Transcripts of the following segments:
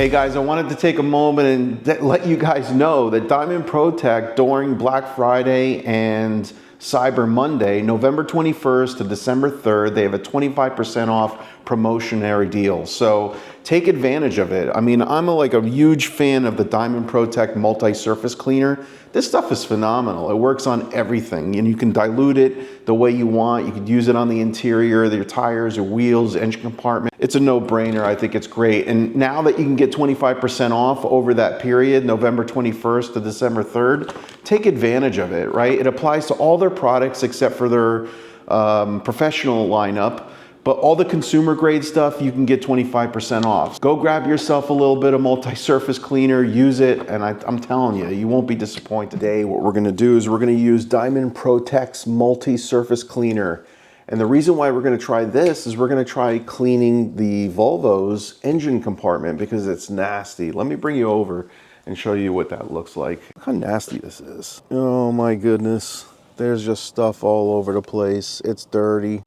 Hey guys, I wanted to take a moment and let you guys know that Diamond ProTech during Black Friday and Cyber Monday, November 21st to December 3rd, they have a 25% off promotionary deal. So take advantage of it. I mean, I'm a huge fan of the Diamond ProTech multi-surface cleaner. This stuff is phenomenal. It works on everything, and you can dilute it the way you want. You could use it on the interior, your tires, your wheels, engine compartment. It's a no-brainer. I think it's great. And now that you can get 25% off over that period, November 21st to December 3rd, take advantage of it, right? It applies to all their products except for their professional lineup. But all the consumer grade stuff, you can get 25% off. Go grab yourself a little bit of multi-surface cleaner, use it, and I'm telling you, you won't be disappointed. Today, what we're gonna do is we're gonna use Diamond ProTech's multi-surface cleaner. And the reason why we're gonna try this is we're gonna try cleaning the Volvo's engine compartment because it's nasty. Let me bring you over and show you what that looks like. Look how nasty this is. Oh my goodness. There's just stuff all over the place. It's dirty.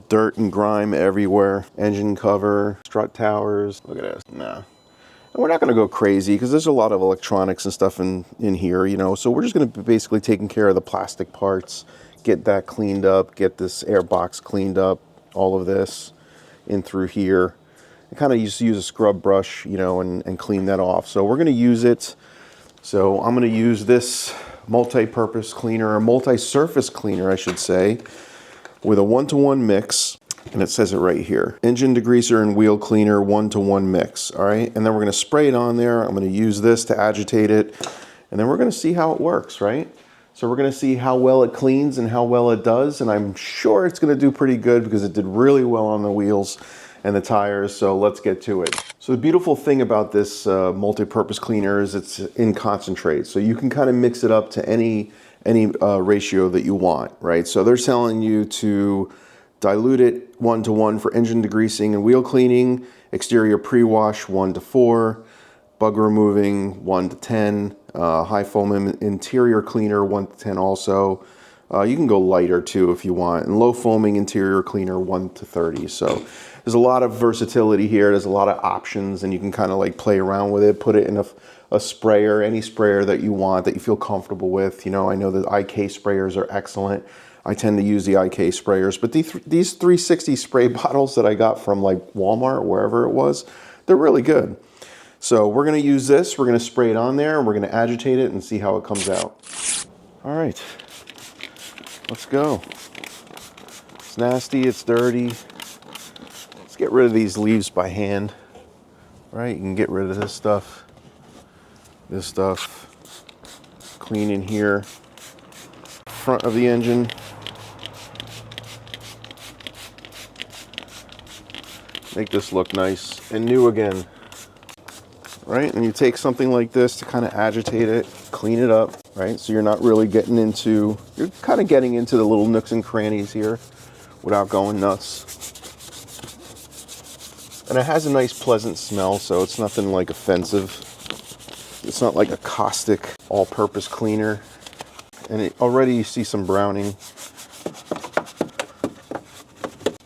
Dirt and grime everywhere. Engine cover, strut towers. Look at this. Nah. And we're not going to go crazy because there's a lot of electronics and stuff in here, you know. So we're just going to be basically taking care of the plastic parts, get that cleaned up, get this air box cleaned up, all of this in through here. And kind of just use a scrub brush, you know, and clean that off. So we're going to use it. So I'm going to use this multi-purpose cleaner, or multi-surface cleaner, I should say, with a 1-to-1 mix, and it says it right here. Engine degreaser and wheel cleaner, 1-to-1 mix, all right? And then we're gonna spray it on there. I'm gonna use this to agitate it, and then we're gonna see how it works, right? So we're gonna see how well it cleans and how well it does, and I'm sure it's gonna do pretty good because it did really well on the wheels and the tires, so let's get to it. So the beautiful thing about this multi-purpose cleaner is it's in concentrate, so you can kind of mix it up to any ratio that you want, right? So they're telling you to dilute it 1-to-1 for engine degreasing and wheel cleaning, exterior pre-wash 1-to-4, bug removing 1-to-10, high foam interior cleaner 1-to-10 also. You can go lighter too if you want, and low foaming interior cleaner 1-to-30. So there's a lot of versatility here. There's a lot of options, and you can kind of like play around with it, put it in a sprayer, any sprayer that you want, that you feel comfortable with. You know, I know the IK sprayers are excellent. I tend to use the IK sprayers, but these 360 spray bottles that I got from like Walmart, wherever it was, they're really good. So we're gonna use this, we're gonna spray it on there, and we're gonna agitate it and see how it comes out. All right, let's go. It's nasty, it's dirty. Let's get rid of these leaves by hand, right? You can get rid of this stuff, clean in here, front of the engine. Make this look nice and new again, right? And you take something like this to kind of agitate it, clean it up, right? So you're not really getting into, you're kind of getting into the little nooks and crannies here without going nuts. And it has a nice pleasant smell, so it's nothing like offensive. It's not like a caustic all-purpose cleaner. And already you see some browning.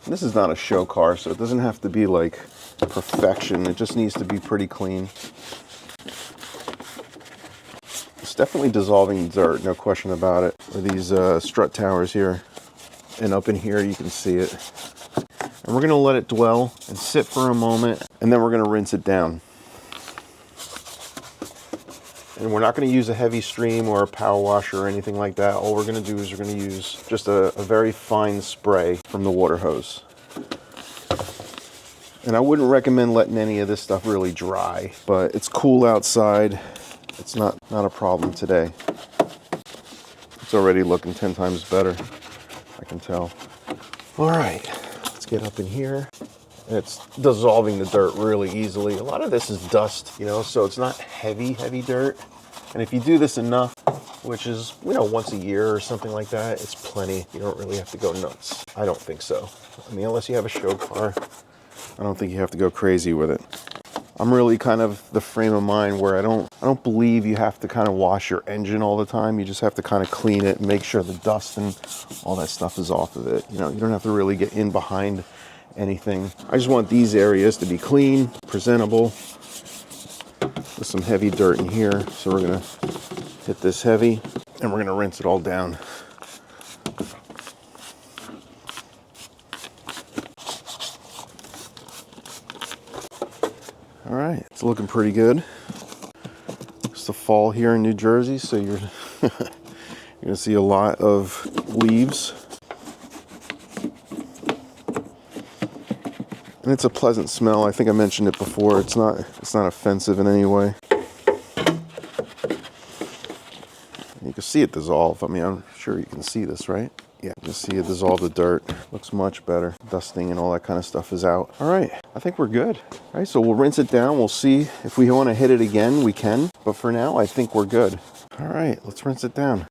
This is not a show car, so it doesn't have to be like perfection. It just needs to be pretty clean. It's definitely dissolving dirt, no question about it. With these strut towers here. And up in here you can see it. And we're gonna let it dwell and sit for a moment, and then we're gonna rinse it down. And we're not going to use a heavy stream or a power washer or anything like that. All we're going to do is we're going to use just a very fine spray from the water hose. And I wouldn't recommend letting any of this stuff really dry, but it's cool outside. It's not a problem today. It's already looking 10 times better, I can tell. All right, let's get up in here. It's dissolving the dirt really easily. A lot of this is dust, you know, so it's not heavy dirt. And if you do this enough, which is, you know, once a year or something like that, it's plenty. You don't really have to go nuts. I don't think so. I mean, unless you have a show car, I don't think you have to go crazy with it. I'm really kind of the frame of mind where I don't believe you have to kind of wash your engine all the time. You just have to kind of clean it and make sure the dust and all that stuff is off of it. You know, you don't have to really get in behind anything. I just want these areas to be clean, presentable, some heavy dirt in here. So we're gonna hit this heavy and we're gonna rinse it all down. All right, it's looking pretty good. It's the fall here in New Jersey, so you're gonna see a lot of leaves. And it's a pleasant smell. I think I mentioned it before. It's not offensive in any way. You can see it dissolve. I mean, I'm sure you can see this, right? Yeah, you can see it dissolve the dirt. Looks much better. Dusting and all that kind of stuff is out. All right, I think we're good. All right, so we'll rinse it down. We'll see if we want to hit it again, we can. But for now, I think we're good. All right, let's rinse it down.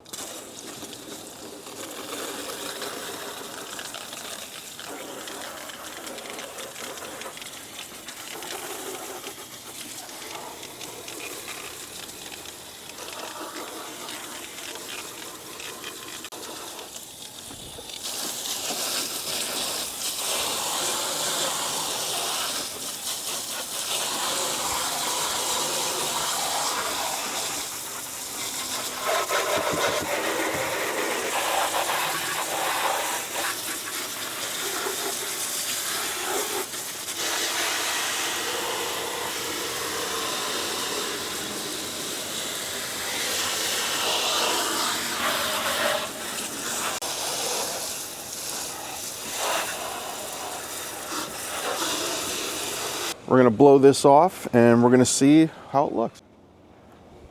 We're gonna blow this off and we're gonna see how it looks.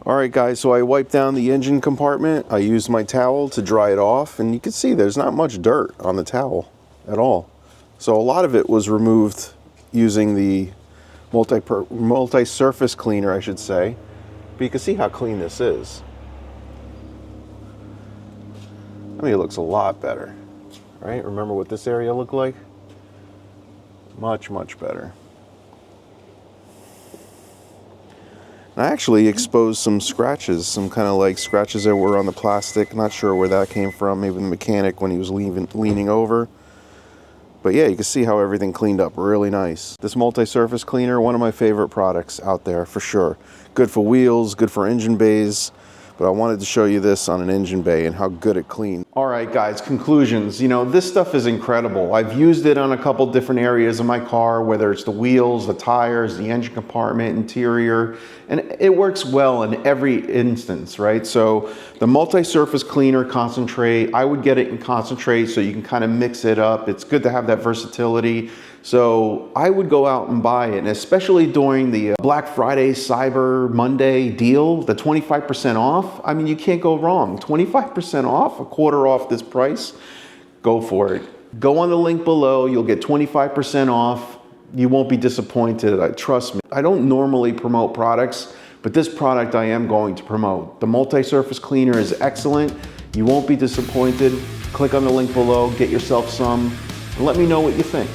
All right guys, so I wiped down the engine compartment. I used my towel to dry it off, and you can see there's not much dirt on the towel at all. So a lot of it was removed using the multi-surface cleaner, I should say. But you can see how clean this is. I mean, it looks a lot better, right? Remember what this area looked like? Much, much better. I actually exposed some scratches, some kind of like scratches that were on the plastic. Not sure where that came from, maybe the mechanic when he was leaning over. But yeah, you can see how everything cleaned up really nice. This multi-surface cleaner, one of my favorite products out there for sure. Good for wheels, good for engine bays. But I wanted to show you this on an engine bay and how good it cleaned. All right guys, conclusions. You know, this stuff is incredible. I've used it on a couple different areas of my car, whether it's the wheels, the tires, the engine compartment, interior, and it works well in every instance, right? So the multi-surface cleaner concentrate, I would get it in concentrate so you can kind of mix it up. It's good to have that versatility. So I would go out and buy it, and especially during the Black Friday, Cyber Monday deal, the 25% off. I mean, you can't go wrong. 25% off, a quarter off this price, go for it. Go on the link below, you'll get 25% off. You won't be disappointed, trust me. I don't normally promote products, but this product I am going to promote. The multi-surface cleaner is excellent. You won't be disappointed. Click on the link below, get yourself some, and let me know what you think.